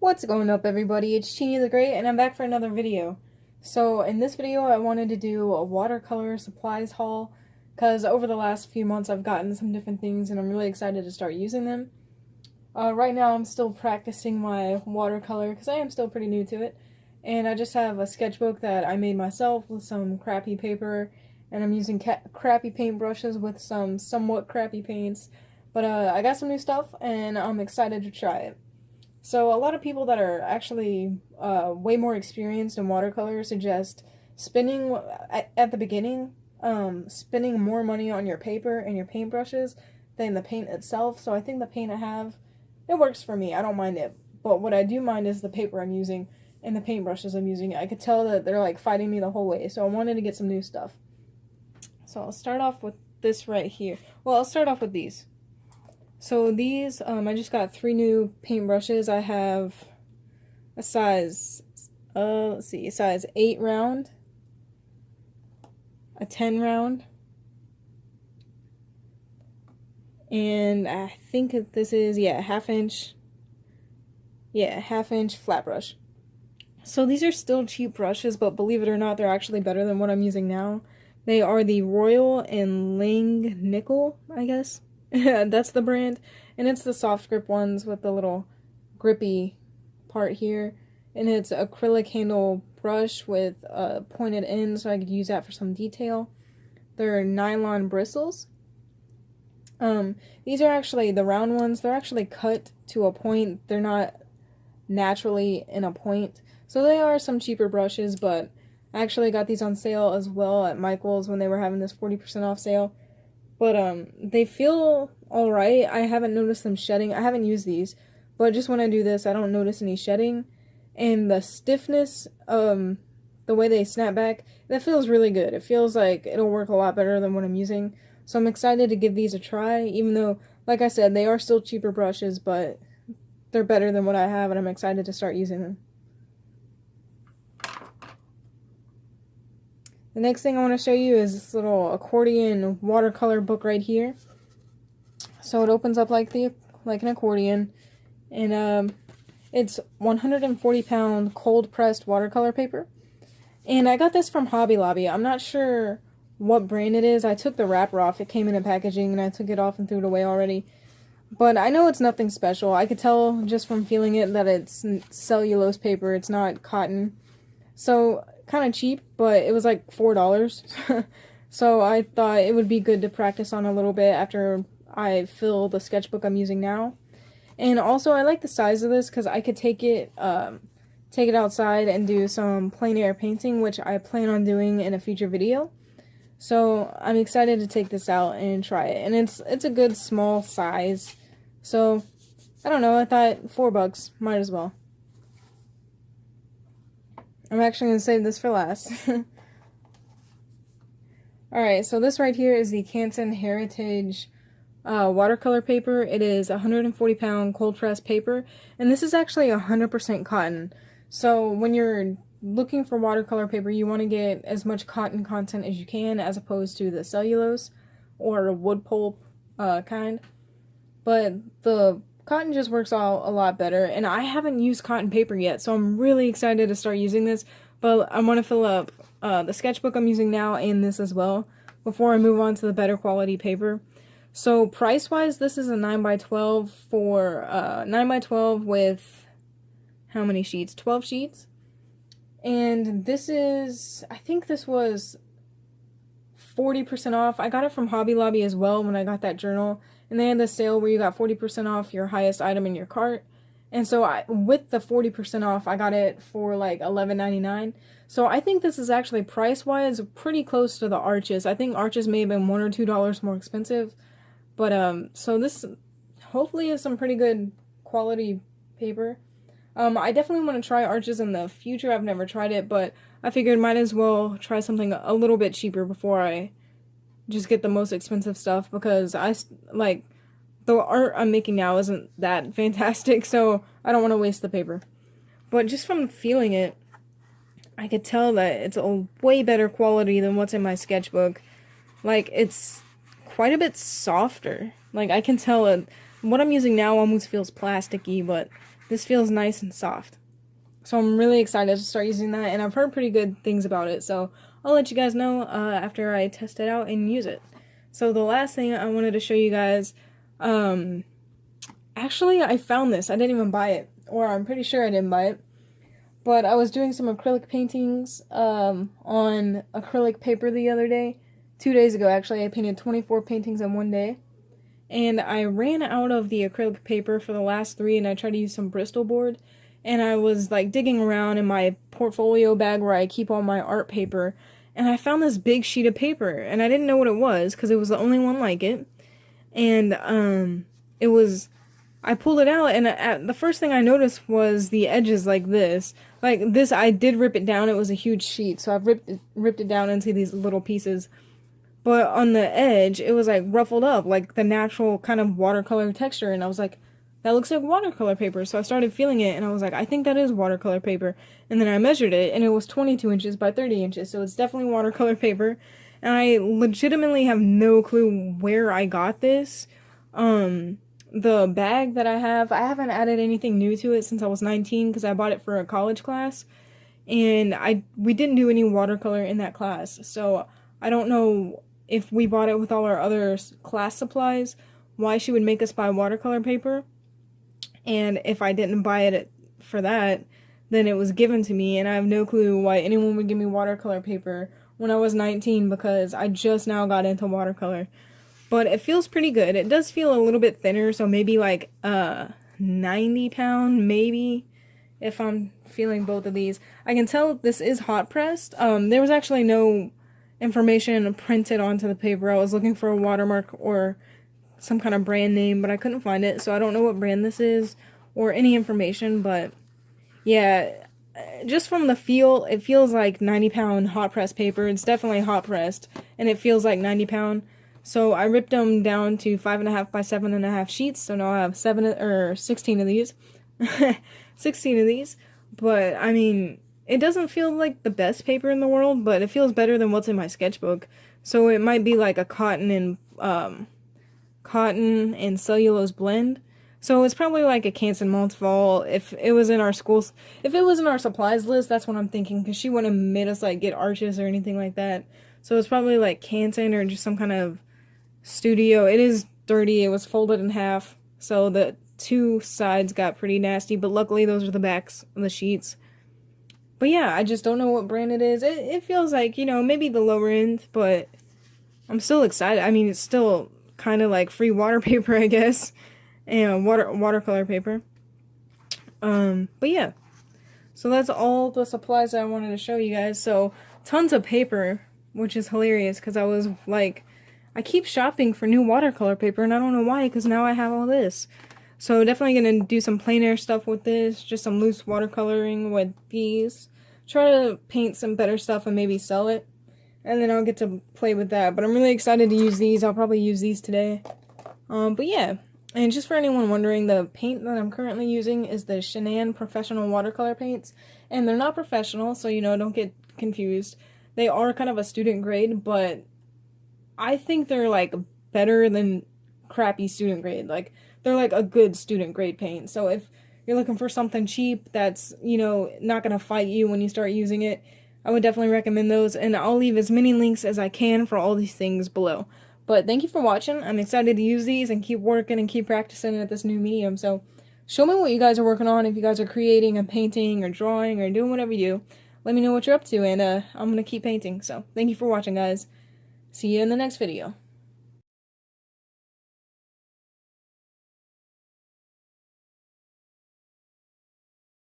What's going up, everybody? It's Chini the Great, and I'm back for another video. So in this video I wanted to do a watercolor supplies haul, because over the last few months I've gotten some different things and I'm really excited to start using them. Right now I'm still practicing my watercolor because I am still pretty new to it, and I just have a sketchbook that I made myself with some crappy paper, and I'm using crappy paint brushes with some somewhat crappy paints, but I got some new stuff and I'm excited to try it. So a lot of people that are actually way more experienced in watercolor suggest spending at the beginning, spending more money on your paper and your paintbrushes than the paint itself. So I think the paint I have, it works for me. I don't mind it. But what I do mind is the paper I'm using and the paintbrushes I'm using. I could tell that they're like fighting me the whole way. So I wanted to get some new stuff. So I'll start off with this right here. Well, I'll start off with these. So these, I just got 3 new paintbrushes. I have a size, a size 8 round, a 10 round, and I think this is, a half-inch flat brush. So these are still cheap brushes, but believe it or not, they're actually better than what I'm using now. They are the Royal and Lang Nickel, I guess. That's the brand, and it's the soft grip ones with the little grippy part here, and it's an acrylic handle brush with a pointed end, so I could use that for some detail. They're nylon bristles. These are actually the round ones. They're actually cut to a point. They're not naturally in a point, so they are some cheaper brushes, but I actually got these on sale as well at Michael's when they were having this 40% off sale. But they feel alright. I haven't noticed them shedding. I haven't used these, but just when I do this, I don't notice any shedding. And the stiffness, the way they snap back, that feels really good. It feels like it'll work a lot better than what I'm using. So I'm excited to give these a try, even though, like I said, they are still cheaper brushes, but they're better than what I have, and I'm excited to start using them. The next thing I want to show you is this little accordion watercolor book right here. So it opens up like an accordion, and it's 140-pound cold pressed watercolor paper. And I got this from Hobby Lobby. I'm not sure what brand it is. I took the wrapper off. It came in a packaging, and I took it off and threw it away already. But I know it's nothing special. I could tell just from feeling it that it's cellulose paper. It's not cotton. So kind of cheap, but it was like $4. So I thought it would be good to practice on a little bit after I fill the sketchbook I'm using now. And also I like the size of this because I could take it outside and do some plein air painting, which I plan on doing in a future video. So I'm excited to take this out and try it. And it's a good small size. So I don't know, I thought $4, might as well. I'm actually going to save this for last. Alright, so this right here is the Canton Heritage watercolor paper. It is 140-pound cold pressed paper, and this is actually 100% cotton. So when you're looking for watercolor paper, you want to get as much cotton content as you can, as opposed to the cellulose or wood pulp kind. But the cotton just works out a lot better, and I haven't used cotton paper yet, so I'm really excited to start using this. But I want to fill up the sketchbook I'm using now and this as well before I move on to the better quality paper. So price-wise, this is a 9x12 for 9x12 with how many sheets? 12 sheets. And this is, I think this was 40% off. I got it from Hobby Lobby as well when I got that journal. And they had this sale where you got 40% off your highest item in your cart. And so with the 40% off, I got it for like $11.99. So I think this is actually price-wise pretty close to the Arches. I think Arches may have been $1 or $2 more expensive. But so this hopefully is some pretty good quality paper. I definitely want to try Arches in the future. I've never tried it, but I figured might as well try something a little bit cheaper before I just get the most expensive stuff, because the art I'm making now isn't that fantastic, so I don't want to waste the paper. But just from feeling it, I could tell that it's a way better quality than what's in my sketchbook. Like, it's quite a bit softer. Like, I can tell it, what I'm using now almost feels plasticky, but this feels nice and soft. So I'm really excited to start using that, and I've heard pretty good things about it, so I'll let you guys know after I test it out and use it. So the last thing I wanted to show you guys, actually I found this. I didn't even buy it, or I'm pretty sure I didn't buy it, but I was doing some acrylic paintings on acrylic paper the other day. 2 days ago, actually. I painted 24 paintings in one day. And I ran out of the acrylic paper for the last 3, and I tried to use some Bristol board. And I was like digging around in my portfolio bag where I keep all my art paper, and I found this big sheet of paper, and I didn't know what it was because it was the only one like it. And I pulled it out, and the first thing I noticed was the edges like this. Like this, I did rip it down. It was a huge sheet, so I've ripped it down into these little pieces. But on the edge, it was like ruffled up, like the natural kind of watercolor texture. And I was like, that looks like watercolor paper. So I started feeling it, and I was like, I think that is watercolor paper. And then I measured it, and it was 22 inches by 30 inches. So it's definitely watercolor paper. And I legitimately have no clue where I got this. The bag that I haven't added anything new to it since I was 19 because I bought it for a college class. And we didn't do any watercolor in that class. So I don't know if we bought it with all our other class supplies, why she would make us buy watercolor paper. And if I didn't buy it for that, then it was given to me, and I have no clue why anyone would give me watercolor paper when I was 19 because I just now got into watercolor. But it feels pretty good. It does feel a little bit thinner, so maybe like 90 pound, maybe, if I'm feeling both of these. I can tell this is hot pressed. There was actually no information printed onto the paper. I was looking for a watermark or some kind of brand name, but I couldn't find it, so I don't know what brand this is or any information. But yeah, just from the feel, it feels like 90 pound hot press paper. It's definitely hot pressed, and it feels like 90 pound. So I ripped them down to 5.5 by 7.5 sheets. So now I have 16 of these. 16 of these. But I mean, it doesn't feel like the best paper in the world, but it feels better than what's in my sketchbook. So it might be like a cotton and cellulose blend. So it's probably like a Canson Montval. If it was in our schools, if it was in our supplies list, that's what I'm thinking, because she wouldn't have made us like get arches or anything like that. So it's probably like Canson or just some kind of studio. It is dirty. It was folded in half, so the two sides got pretty nasty, but luckily those are the backs of the sheets. But yeah, I just don't know what brand it is. It feels like, you know, maybe the lower end, but I'm still excited. I mean, it's still kind of like free water paper, I guess, and watercolor paper. But yeah, so that's all the supplies that I wanted to show you guys. So tons of paper, which is hilarious because I was like, I keep shopping for new watercolor paper, and I don't know why, because now I have all this. So definitely gonna do some plein air stuff with this, just some loose watercoloring with these. Try to paint some better stuff and maybe sell it, and then I'll get to play with that. But I'm really excited to use these. I'll probably use these today. But yeah, and just for anyone wondering, the paint that I'm currently using is the Shanann Professional Watercolor Paints, and they're not professional, so you know, don't get confused. They are kind of a student grade, but I think they're like better than crappy student grade. Like, they're like a good student grade paint. So if you're looking for something cheap that's, you know, not going to fight you when you start using it, I would definitely recommend those. And I'll leave as many links as I can for all these things below. But thank you for watching. I'm excited to use these and keep working and keep practicing at this new medium. So show me what you guys are working on. If you guys are creating and painting or drawing or doing whatever you do, let me know what you're up to. And I'm going to keep painting. So thank you for watching, guys. See you in the next video.